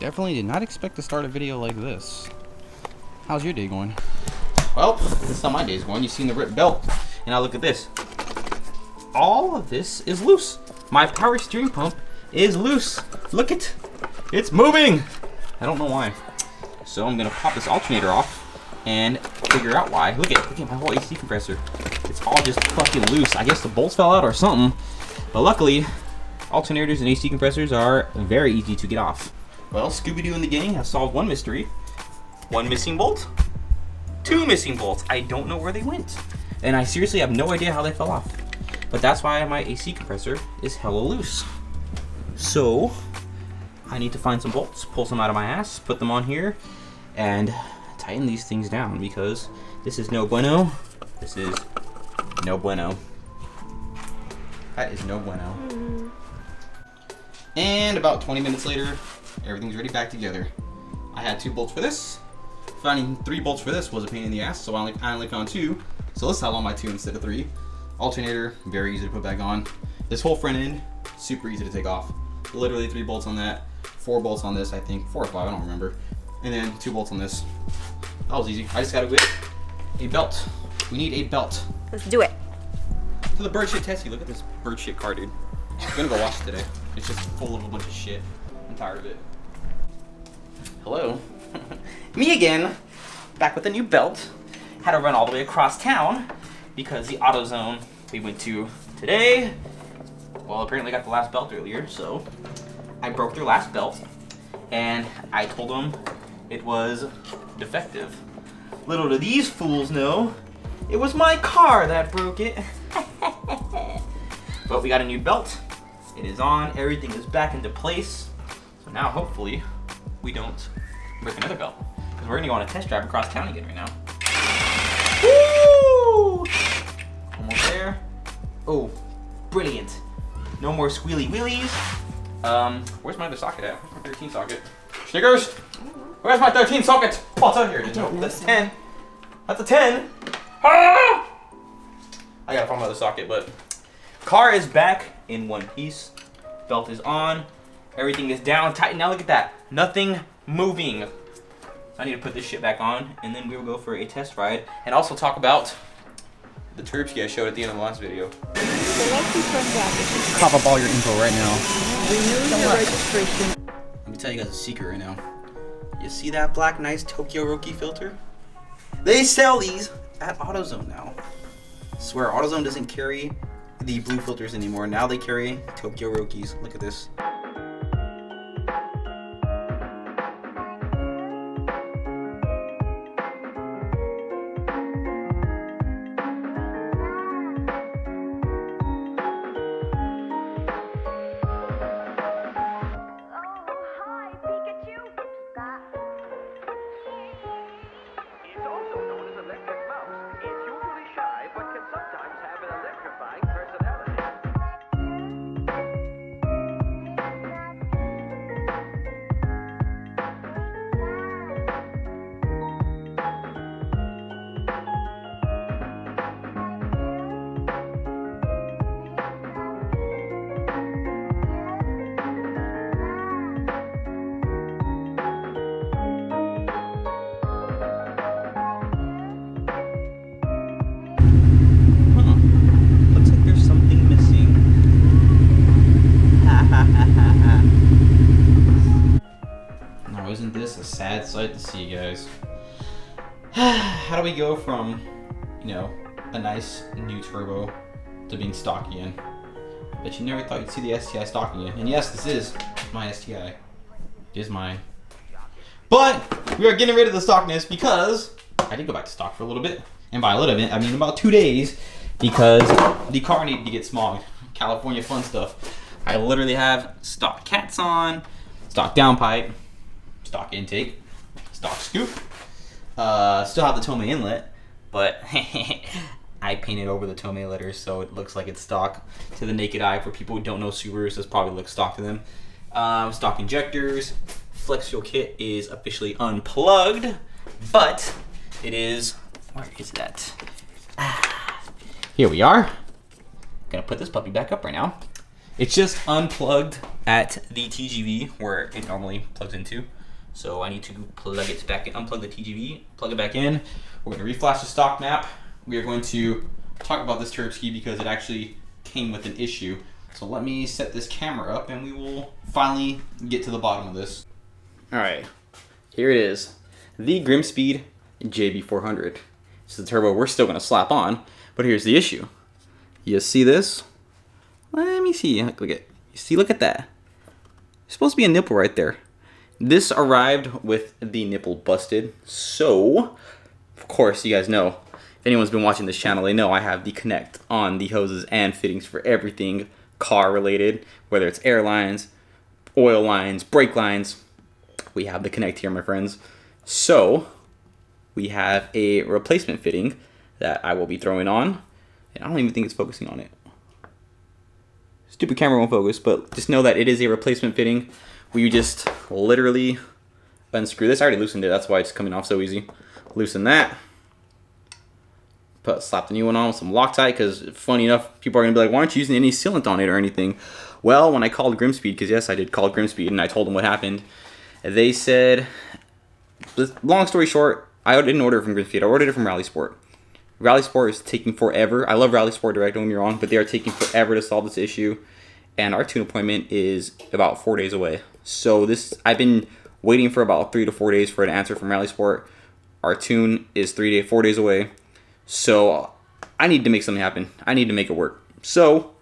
Definitely did not expect to start a video like this. How's your day going? Well, this is how my day's going. You've seen the ripped belt. And now look at this. All of this is loose. My power steering pump is loose. Look it. It's moving. I don't know why. So I'm going to pop this alternator off and figure out why. Look at my whole AC compressor. It's all just fucking loose. I guess the bolts fell out or something. But luckily, alternators and AC compressors are very easy to get off. Well, Scooby-Doo and the gang have solved one mystery. One missing bolt. Two missing bolts. I don't know where they went. And I seriously have no idea how they fell off. But that's why my AC compressor is hella loose. So, I need to find some bolts, pull some out of my ass, put them on here, and tighten these things down because this is no bueno. This is no bueno. That is no bueno. And about 20 minutes later, everything's ready back together. I had 2 bolts for this. Finding 3 bolts for this was a pain in the ass, so I only found 2. So let's have on my 2 instead of 3. Alternator, very easy to put back on. This whole front end, super easy to take off. Literally 3 bolts on that, 4 bolts on this, I think. 4 or 5, I don't remember. And then 2 bolts on this. That was easy. I just gotta get a belt. We need a belt. Let's do it. To the bird shit testy. Look at this bird shit car, dude. I'm gonna go wash it today. It's just full of a bunch of shit. I'm tired of it. Hello. Me again. Back with a new belt. Had to run all the way across town because the AutoZone we went to today, well, apparently got the last belt earlier, so I broke their last belt and I told them it was defective. Little do these fools know, it was my car that broke it. But we got a new belt. It is on. Everything is back into place. So now hopefully we don't break another belt because we're gonna go on a test drive across town again right now. Woo! Almost there. Oh, brilliant. No more squealy wheelies. Where's my other socket at? Where's my 13 socket? Snickers? Where's my 13 socket? Oh, it's out here. No, that's a 10. That's a 10. Ah! I gotta find my other socket, but car is back in one piece. Belt is on. Everything is down, tight. Now look at that. Nothing moving. So I need to put this shit back on, and then we will go for a test ride, and also talk about the Turbski I showed at the end of the last video. Pop up all your info right now. Renew your registration. Let me tell you guys a secret right now. You see that black nice Tokyo Roki filter? They sell these at AutoZone now. I swear, AutoZone doesn't carry the blue filters anymore. Now they carry Tokyo Rokis. Look at this. Now, isn't this a sad sight to see, guys? How do we go from, you know, a nice new turbo to being stock again? But you never thought you'd see the STi stock again. And yes, this is my STi. It is mine. But we are getting rid of the stockness because I did go back to stock for a little bit. And by a little bit, I mean about 2 days because the car needed to get smogged. California fun stuff. I literally have stock cats on, stock downpipe, stock intake, stock scoop. Still have the Tomei inlet, but I painted over the Tomei letters so it looks like it's stock to the naked eye. For people who don't know Subarus, this probably looks stock to them. Stock injectors. Flex fuel kit is officially unplugged, but it is, where is that? Here we are. Gonna put this puppy back up right now. It's just unplugged at the TGV where it normally plugs into. So I need to plug it back in, unplug the TGV, plug it back in. We're going to reflash the stock map. We are going to talk about this turb ski because it actually came with an issue. So let me set this camera up and we will finally get to the bottom of this. All right, here it is. The Grimspeed JB400. This is the turbo we're still going to slap on, but here's the issue. You see this? Let me see. Look at that. There's supposed to be a nipple right there. This arrived with the nipple busted. So, of course, you guys know. If anyone's been watching this channel, they know I have the Connect on the hoses and fittings for everything car related, whether it's airlines, oil lines, brake lines. We have the Connect here, my friends. So, we have a replacement fitting that I will be throwing on. And I don't even think it's focusing on it. Stupid camera won't focus, but just know that it is a replacement fitting where you just literally unscrew this. I already loosened it, that's why it's coming off so easy. Loosen that. Slap the new one on with some Loctite, because funny enough, people are going to be like, why aren't you using any sealant on it or anything? Well, when I called Grimspeed, because yes, I did call Grimspeed, and I told them what happened, they said, long story short, I didn't order it from Grimspeed, I ordered it from Rally Sport. Rally Sport is taking forever. I love Rally Sport Direct, don't get me wrong, but they are taking forever to solve this issue, and our tune appointment is about 4 days away. So I've been waiting for about 3 to 4 days for an answer from Rally Sport. Our tune is 4 days away. So I need to make something happen. I need to make it work. So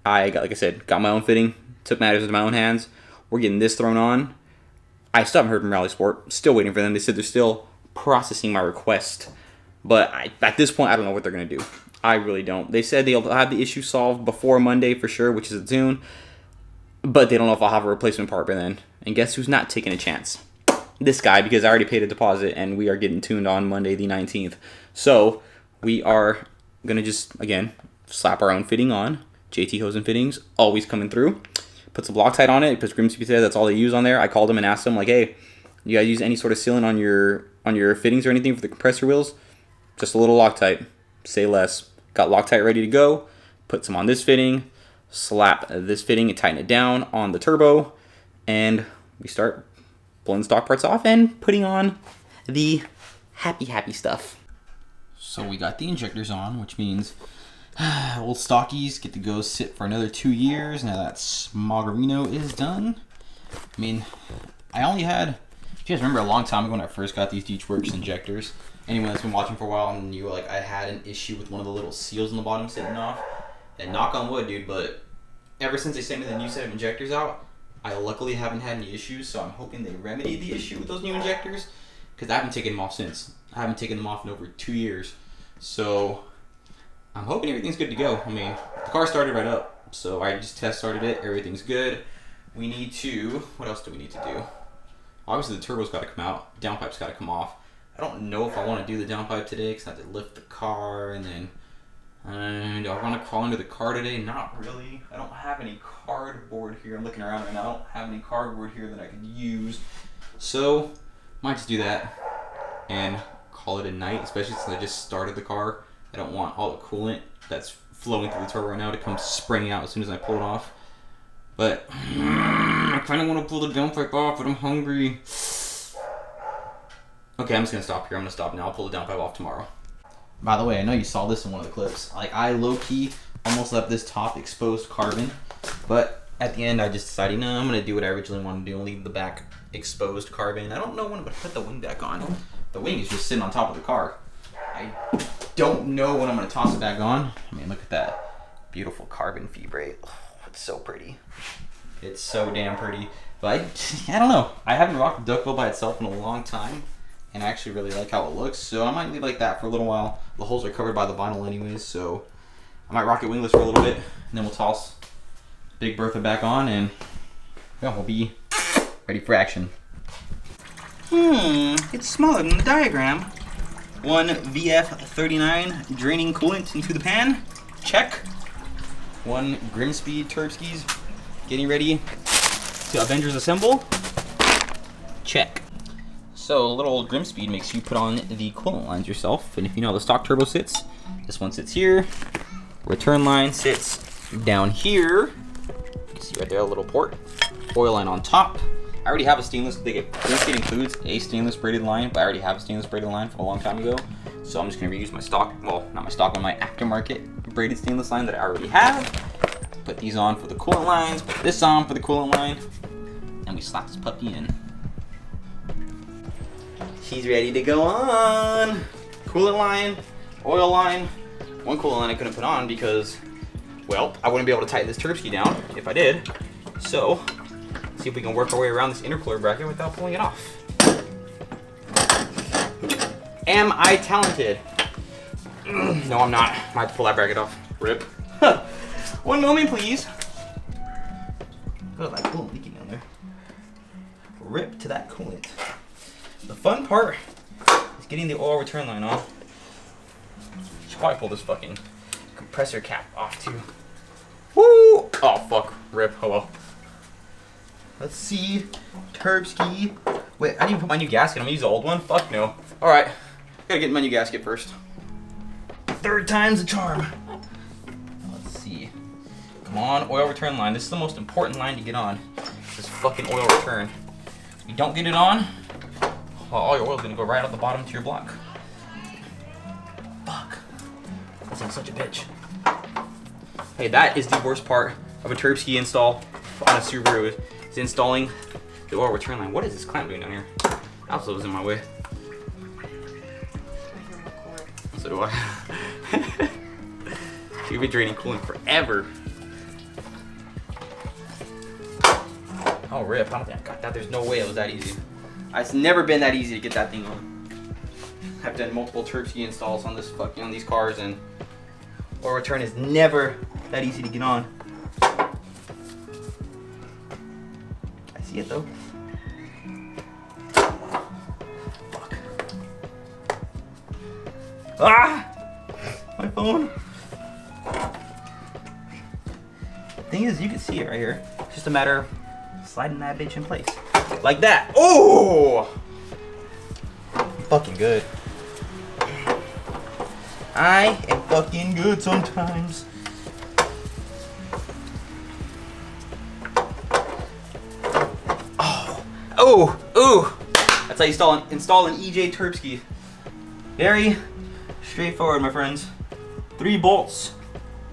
I got, like I said, got my own fitting, took matters into my own hands. We're getting this thrown on. I still haven't heard from Rally Sport. Still waiting for them. They said they're still processing my request. But at this point, I don't know what they're going to do. I really don't. They said they'll have the issue solved before Monday for sure, which is soon. But they don't know if I'll have a replacement part by then. And guess who's not taking a chance? This guy, because I already paid a deposit and we are getting tuned on Monday the 19th. So we are going to just, again, slap our own fitting on. JT Hose and Fittings, always coming through. Put some Loctite on it because Grimsby said that's all they use on there. I called them and asked them, like, hey, you guys use any sort of sealant on your fittings or anything for the compressor wheels? Just a little Loctite. Say less. Got Loctite ready to go. Put some on this fitting. Slap this fitting and tighten it down on the turbo. And we start pulling stock parts off and putting on the happy stuff. So we got the injectors on, which means old stockies get to go sit for another 2 years now that Smoggerino is done. I mean, I only had, if you guys remember a long time ago when I first got these Deechworks injectors, anyone that's been watching for a while and knew, like, I had an issue with one of the little seals on the bottom sitting off. And knock on wood, dude, but ever since they sent me the new set of injectors out, I luckily haven't had any issues, so I'm hoping they remedy the issue with those new injectors, because I haven't taken them off since. I haven't taken them off in over 2 years. So I'm hoping everything's good to go. I mean, the car started right up, so I just test started it. Everything's good. We need to, what else do we need to do? Obviously the turbo's got to come out. Downpipe's got to come off. I don't know if I want to do the downpipe today, because I have to lift the car, and then do I want to crawl into the car today? Not really. I don't have any cardboard here. I'm looking around right now. I don't have any cardboard here that I could use. So, might just do that and call it a night, especially since I just started the car. I don't want all the coolant that's flowing through the turbo right now to come spraying out as soon as I pull it off. But, I kind of want to pull the downpipe off, but I'm hungry. Okay, I'm just going to stop here. I'm going to stop now. I'll pull the downpipe off tomorrow. By the way, I know you saw this in one of the clips. Like, I low-key almost left this top exposed carbon, but at the end I just decided, no, I'm going to do what I originally wanted to do and leave the back exposed carbon. I don't know when I'm going to put the wing back on. The wing is just sitting on top of the car. I don't know when I'm going to toss it back on. I mean, look at that beautiful carbon fibre. Oh, it's so pretty. It's so damn pretty. But I don't know. I haven't rocked the duckbill by itself in a long time. And I actually really like how it looks, so I might leave it like that for a little while. The holes are covered by the vinyl anyways, so I might rock it wingless for a little bit, and then we'll toss Big Bertha back on, and yeah, we'll be ready for action. It's smaller than the diagram. One VF39 draining coolant into the pan. Check. One Grimspeed turb skis getting ready to Avengers assemble. Check. So a little old Grimspeed makes you put on the coolant lines yourself. And if you know how the stock turbo sits, this one sits here. Return line sits down here. You see right there, a little port. Oil line on top. I already have a stainless. This includes a stainless braided line, but I already have a stainless braided line from a long time ago. So I'm just gonna reuse my stock. Well, not my stock, but my aftermarket braided stainless line that I already have. Put these on for the coolant lines. Put this on for the coolant line, and we slap this puppy in. She's ready to go on. Coolant line, oil line. One coolant line I couldn't put on because, well, I wouldn't be able to tighten this turb ski down if I did. So, see if we can work our way around this intercooler bracket without pulling it off. Am I talented? No, I'm not. I have to pull that bracket off. Rip. One moment, please. Look at that coolant leaking down there. Rip to that coolant. The fun part is getting the oil return line off. Should probably pull this fucking compressor cap off too. Woo! Oh fuck. Rip. Oh well. Let's see. Turb ski. Wait, I didn't even put my new gasket. I'm gonna use the old one. Fuck no. Alright. Gotta get my new gasket first. Third time's the charm. Let's see. Come on, oil return line. This is the most important line to get on. This fucking oil return. If you don't get it on, all your oil's gonna go right out the bottom to your block. Fuck. That sounds such a bitch. Hey, that is the worst part of a turb ski install on a Subaru. Is installing the oil return line. What is this clamp doing down here? Absolutely was in my way. So do I. You've been draining coolant forever. Oh, rip. I don't think I got that. There's no way it was that easy. It's never been that easy to get that thing on. I've done multiple turb ski installs on this on these cars, and oil return is never that easy to get on. I see it though. Fuck. Ah! My phone. Thing is, you can see it right here. It's just a matter of sliding that bitch in place. Like that. Oh! Fucking good. I am fucking good sometimes. Oh. Oh. Ooh. That's how you install an EJ turb ski. Very straightforward, my friends. 3 bolts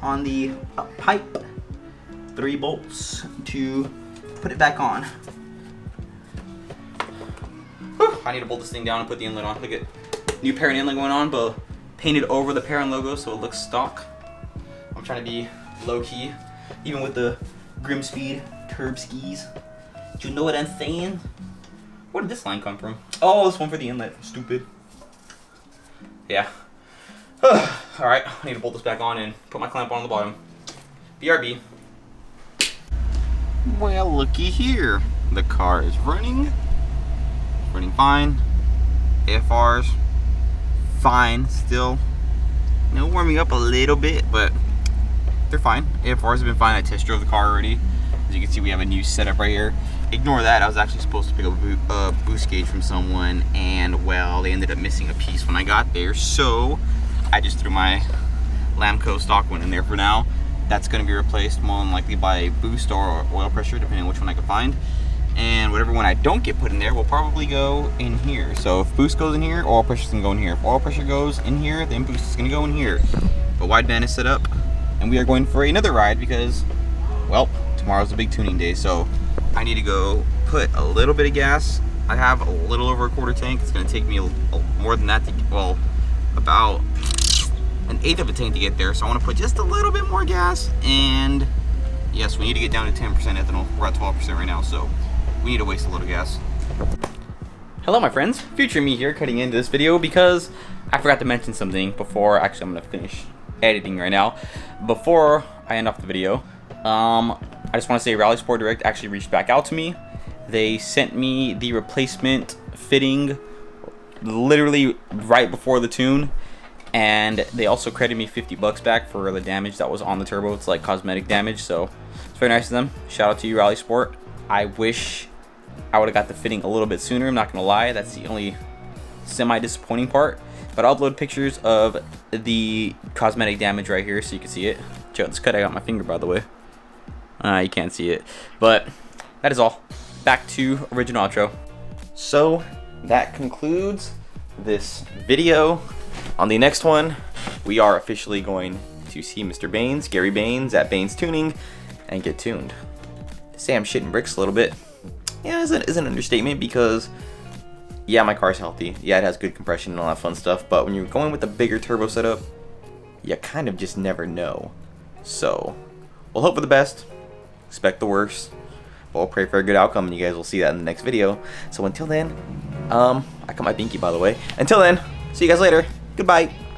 on the pipe. 3 bolts to put it back on. Whew. I need to bolt this thing down and put the inlet on. Look at new parent inlet going on, but painted over the parent logo so it looks stock. I'm trying to be low key, even with the Grimspeed turb skis. Do you know what I'm saying? Where did this line come from? Oh, this one for the inlet. Stupid. Yeah. Alright, I need to bolt this back on and put my clamp on the bottom. BRB. Well, looky here. The car is running. Running fine. AFR's fine still. You know, warming up a little bit, but they're fine. AFRs have been fine. I test drove the car already. As you can see, we have a new setup right here. Ignore that. I was actually supposed to pick up a boost gauge from someone, and well, they ended up missing a piece when I got there. So I just threw my Lamco stock one in there for now. That's going to be replaced more than likely by boost or oil pressure, depending on which one I can find. And whatever one I don't get put in there will probably go in here. So if boost goes in here, oil pressure's going to go in here. If oil pressure goes in here, then boost is going to go in here. The wideband is set up, and we are going for another ride because, well, tomorrow's a big tuning day. So I need to go put a little bit of gas. I have a little over a quarter tank. It's going to take me more than that to get, well, about an 1/8 of a tank to get there. So I want to put just a little bit more gas, and yes, we need to get down to 10% ethanol. We're at 12% right now, so we need to waste a little gas. Hello my friends, future me here cutting into this video because I forgot to mention something before. Actually, I'm going to finish editing right now. Before I end off the video, I just want to say Rally Sport Direct actually reached back out to me. They sent me the replacement fitting literally right before the tune, and they also credited me $50 back for the damage that was on the turbo. It's like cosmetic damage, so it's very nice of them. Shout out to you, Rally Sport. I wish I would have got the fitting a little bit sooner, I'm not gonna lie. That's the only semi-disappointing part. But I'll upload pictures of the cosmetic damage right here so you can see it. Check out this cut I got on my finger, by the way. You can't see it. But that is all. Back to original outro. So that concludes this video. On the next one, we are officially going to see Mr. Baines, Gary Baines at Baines Tuning, and get tuned. To say I'm shitting bricks a little bit, yeah, is an understatement, because yeah, my car's healthy. Yeah, it has good compression and all that fun stuff, but when you're going with a bigger turbo setup, you kind of just never know. So we'll hope for the best, expect the worst, but we'll pray for a good outcome, and you guys will see that in the next video. So until then, I cut my binky, by the way. Until then, see you guys later. Goodbye.